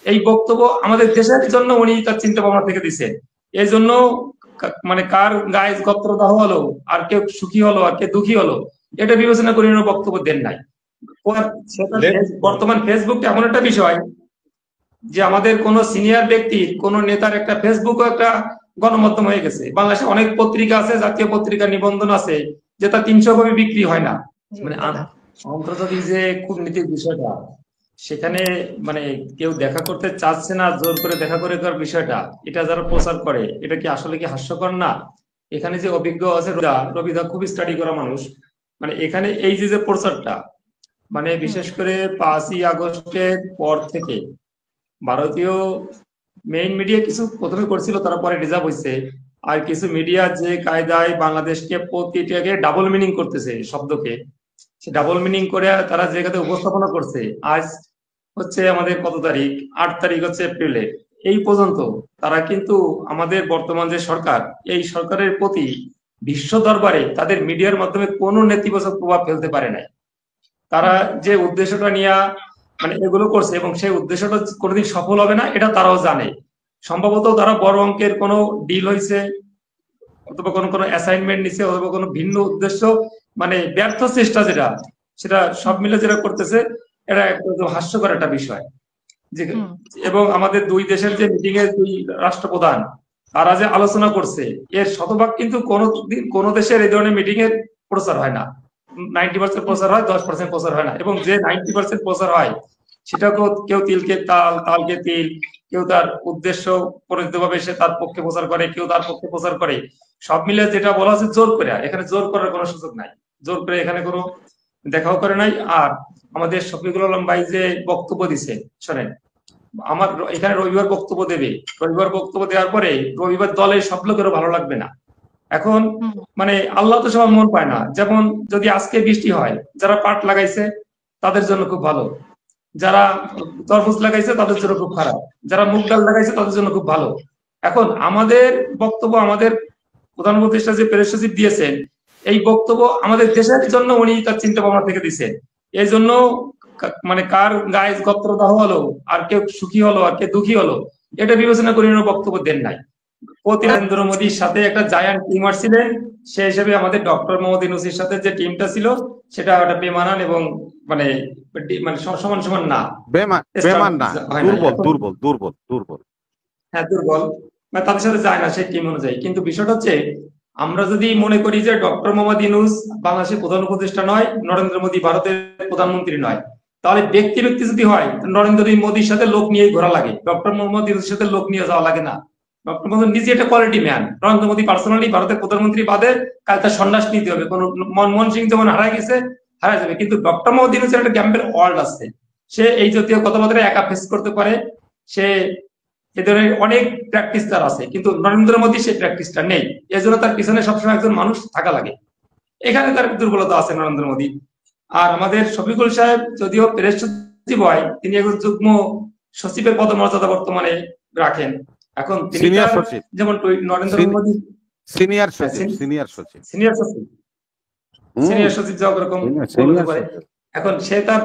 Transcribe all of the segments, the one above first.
এই বক্তব্য আমাদের দেশের জন্য উনি তার চিন্তা ভাবনা থেকে দিচ্ছেন। এই জন্য মানে কার গায়ে গত্র দাহ হলো, আর কেউ সুখী হলো আর কে দুঃখী হলো, এটা বিবেচনা করে উনি বক্তব্য দেন নাই। বর্তমান ফেসবুক এমন একটা বিষয় যে আমাদের কোন সিনিয়র ব্যক্তির কোন নেতার একটা ফেসবুকও একটা গণমাধ্যম হয়ে গেছে। বাংলাদেশে অনেক পত্রিকা আছে, জাতীয় পত্রিকা নিবন্ধন আছে, যেটা 300 কপি বিক্রি হয় না। মানে আন্তর্জাতিক যে কূটনীতির বিষয়টা, সেখানে মানে কেউ দেখা করতে চাচ্ছে না, জোর করে দেখা করে দেওয়ার বিষয়টা, এটা যারা প্রচার করে এটা কি আসলে কি হাস্যকর না? এখানে যে অভিজ্ঞ আছে রবিদা খুবই স্টাডি করা মানুষ, মানে এখানে এই যে প্রচারটা, মানে বিশেষ করে 5ই আগস্টের পর থেকে ভারতীয় মেইন মিডিয়া কিছু প্রথমে করছিল, তারপরে রিজার্ভ হয়েছে। আর কিছু মিডিয়া যে কায়দায় বাংলাদেশকে প্রতিটাকে ডাবল মিনিং করতেছে, শব্দকে সে ডাবল মিনিং করে তারা যে কায়দায় উপস্থাপনা করছে। আজ হচ্ছে আমাদের কত তারিখ, 8 তারিখ হচ্ছে এপ্রিলে, এই পর্যন্ত তারা কিন্তু আমাদের বর্তমান যে সরকার, এই সরকারের প্রতি বিশ্ব দরবারে তাদের মিডিয়ার মাধ্যমে কোনো নেতিবাচক প্রভাব ফেলতে পারে নাই। তারা যে উদ্দেশ্যটা নিয়ে মানে এগুলো করছে, এবং সেই উদ্দেশ্যটা কোনোদিন সফল হবে না এটা তারাও জানে। সম্ভবত তারা বড় অঙ্কের কোনো ডিল হয়েছে, অথবা কোনো অ্যাসাইনমেন্ট নিছে, অথবা কোনো ভিন্ন উদ্দেশ্য, মানে ব্যর্থ চেষ্টা যেটা, সেটা সব মিলে যেটা করতেছে, এটা একদম হাস্যকর একটা বিষয়। যে এবং আমাদের দুই দেশের যে মিটিং এর দুই রাষ্ট্রপ্রধান তারা যে আলোচনা করছে, এর শতভাগ কিন্তু কোনো দেশের এই ধরনের মিটিং এর প্রচার হয় না। 90% প্রচার হয়, 10% প্রচার হয় না। এবং যে 90% প্রচার হয় সেটা কেউ তিলকে তাল, তালকে তিল, কেউ তার উদ্দেশ্য পরিচিত ভাবে সে তার পক্ষে প্রচার করে, কেউ তার পক্ষে প্রচার করে। সব মিলে যেটা বলা হচ্ছে জোর করে, এখানে জোর করার কোনো সুযোগ নাই, জোর করে এখানে কোনো দেখাও করে নাই। আর আমাদের শফিকুল আলম ভাই যে বক্তব্য দিছে, শোনেন, আমার এখানে রবিবার বক্তব্য দেবে, রবিবার বক্তব্য দেওয়ার পরে রবিবার দলের সব লোকেরও ভালো লাগবে না। এখন মানে আল্লাহ তো সবার মন পায় না। যেমন যদি আজকে বৃষ্টি হয়, যারা পাট লাগাইছে তাদের জন্য খুব ভালো, যারা তরমুজ লাগাইছে তাদের জন্য খুব খারাপ, যারা মুগ ডাল লাগাইছে তাদের জন্য খুব ভালো। এখন আমাদের বক্তব্য, আমাদের প্রধান উপদেষ্টা যে প্রেস সচিব দিয়েছেন, এই বক্তব্য আমাদের দেশের জন্য উনি তার চিন্তা ভাবনা থেকে দিচ্ছেন। এই জন্য মানে কার গায়ে গত্র দাহ হলো, আর কেউ সুখী হলো আর কে দুঃখী হলো, এটা বিবেচনা করে উনি বক্তব্য দেন নাই। নরেন্দ্র মোদীর সাথে একটা জায়ান্ট টিম আসছিলেন, সেই হিসেবে আমাদের ডক্টর মোহাম্মদ ইউনূসের সাথে যে টিমটা ছিল সেটা ওটা বেমানান এবং মানে মানে সমান সমান না, বেমান না, দুর্বল দুর্বল দুর্বল দুর্বল হ্যাঁ দুর্বল, মানে তাদের সাথে যায় না সেই টিম অনুযায়ী। কিন্তু বিষয়টা হচ্ছে, আমরা যদি মনে করি যে ডক্টর মোহাম্মদ ইউনূস বাংলাদেশের প্রধান উপদেষ্টা নয়, নরেন্দ্র মোদী ভারতের প্রধানমন্ত্রী নয়, তাহলে ব্যক্তি ব্যক্তি যদি হয়, নরেন্দ্র মোদীর সাথে লোক নিয়ে ঘোরা লাগে, ডক্টর মোহাম্মদ ইউনূসের সাথে লোক নিয়ে যাওয়া লাগে না। ডক্টর মোহাম্মদ নিজে একটা quality man, Narendra Modi personally ভারতের প্রধানমন্ত্রী বাদে কাল তার সন্ন্যাস নিতে হবে। কোন মনমোহন সিং যেমন হারাই গেছে, হারা যাবে, কিন্তু ডক্টর মোহাম্মদ ইউনূসের একটা গ্যাম্বেল ওয়ার্ল্ড আছে, সে এই জাতীয় কথাবার্তা একা ফেস করতে পারে, সে এ ধরনের অনেক প্র্যাকটিস তার আছে। কিন্তু নরেন্দ্র মোদী সেই প্র্যাকটিসটা নেই, এজন্য তার পিছনে সবসময় একজন মানুষ থাকা লাগে, এখানে তার দুর্বলতা আছে নরেন্দ্র মোদী। আর আমাদের শফিকুল সাহেব যদিও প্রেস সচিব হয়, তিনি একজন যুগ্ম সচিবের পদমর্যাদা বর্তমানে রাখেন। এখন তিনি যেমন নরেন্দ্র মোদী সিনিয়র সচিব যখন বলতে পারে। এখন সে তার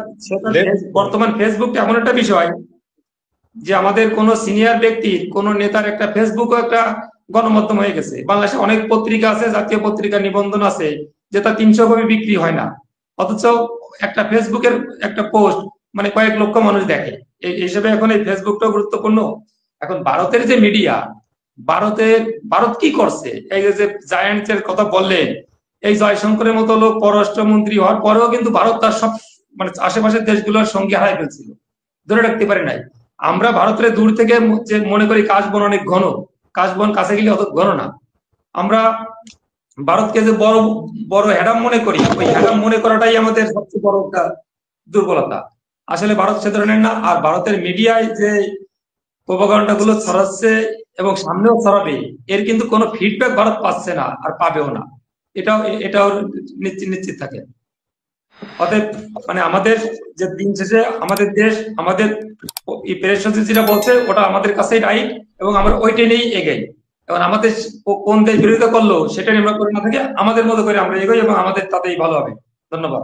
বর্তমান ফেসবুক এমন একটা বিষয় যে আমাদের কোন সিনিয়র ব্যক্তির কোন নেতার একটা ফেসবুকও একটা গণমাধ্যম হয়ে গেছে। বাংলাদেশে অনেক পত্রিকা আছে, জাতীয় পত্রিকা নিবন্ধন আছে, যেটা 300 কপি বিক্রি হয় না, অথচ একটা ফেসবুকের একটা পোস্ট মানে কয়েক লক্ষ মানুষ দেখে। এই হিসেবে এখন এই ফেসবুকটাও গুরুত্বপূর্ণ। এখন ভারতের যে মিডিয়া, ভারত কি করছে, এই যে জায়ান্টের কথা বললেন, এই জয়শঙ্করের মতো লোক পররাষ্ট্রমন্ত্রী হওয়ার পরেও কিন্তু ভারত তার সব মানে আশেপাশের দেশগুলোর সঙ্গে হারাই ফেলছিল, ধরে রাখতে পারে নাই। আমরা ভারতের দূর থেকে যে মনে করি কাশবন অনেক ঘন, কাশবন কাছে গেলে অত ঘন না। আমরা ভারতকে যে বড় বড় হ্যাডাম মনে করি, ওই হ্যাডাম মনে করাটাই আমাদের সবচেয়ে বড় একটা দুর্বলতা। আসলে ভারত সে ধরনের না। আর ভারতের মিডিয়ায় যে প্রোপাগান্ডা গুলো ছড়াচ্ছে এবং সামনেও ছড়াবে, এর কিন্তু কোনো ফিডব্যাক ভারত পাচ্ছে না আর পাবেও না, এটাও নিশ্চিত থাকে। অতএব মানে আমাদের যে দিন শেষে আমাদের দেশ, আমাদের প্রেস সচিব যেটা বলছে ওটা আমাদের কাছেই রাইট, এবং আমরা ওইটাই নিয়েই এগোই। এবং আমাদের কোন দেশ বিরোধিতা করলো সেটা আমরা করে না থাকে, আমাদের মতো করে আমরা এগোই এবং আমাদের তাতেই ভালো হবে। ধন্যবাদ।